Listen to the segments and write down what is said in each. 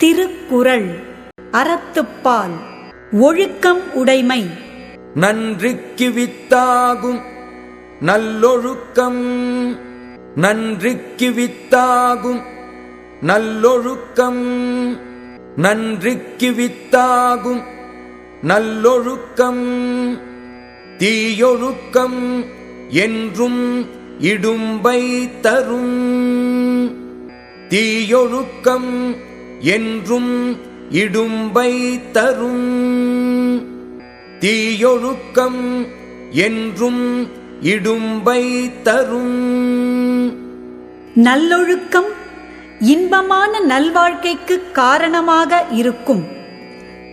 திருக்குறள் அறத்துப்பால் ஒழுக்கம் உடைமை. நன்றிக்கு வித்தாகும் நல்லொழுக்கம். நன்றிக்கு வித்தாகும் நல்லொழுக்கம். நன்றிக்கு வித்தாகும் நல்லொழுக்கம். தீயொழுக்கம் என்றும் இடும்பை தரும். தீயொழுக்கம் என்றும் இடும்பை தரும். தீயொழுக்கம் என்றும் இடும்பை தரும். நல்லொழுக்கம் இன்பமான நல்வாழ்க்கைக்கு காரணமாக இருக்கும்.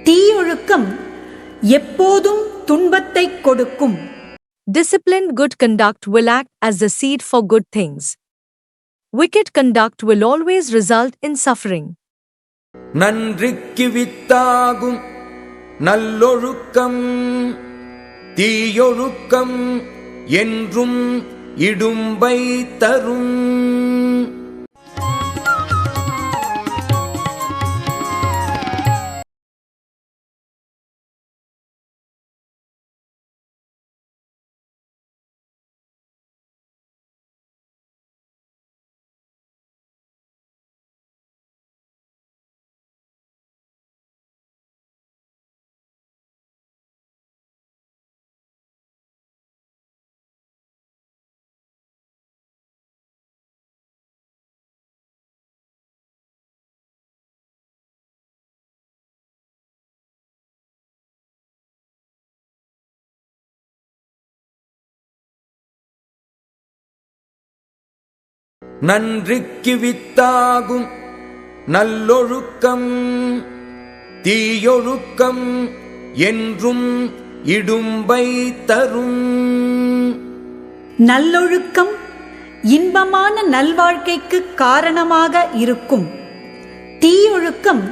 தீயொழுக்கம் எப்போதும் துன்பத்தை கொடுக்கும். Disciplined good conduct will act as the seed for good things. Wicked conduct will always result in suffering. நன்றிக்கு வித்தாகும் நல்லொழுக்கம். தீயொழுக்கம் என்றும் இடும்பை தரும். நன்றிக்கு வித்தாகும் நல்லொழுக்கம். தீயொழுக்கம் என்றும் இடும்பை தரும். நல்லொழுக்கம் இன்பமான நல்வாழ்க்கைக்கு காரணமாக இருக்கும். தீயொழுக்கம்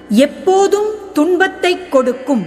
எப்போதும் துன்பத்தை கொடுக்கும்.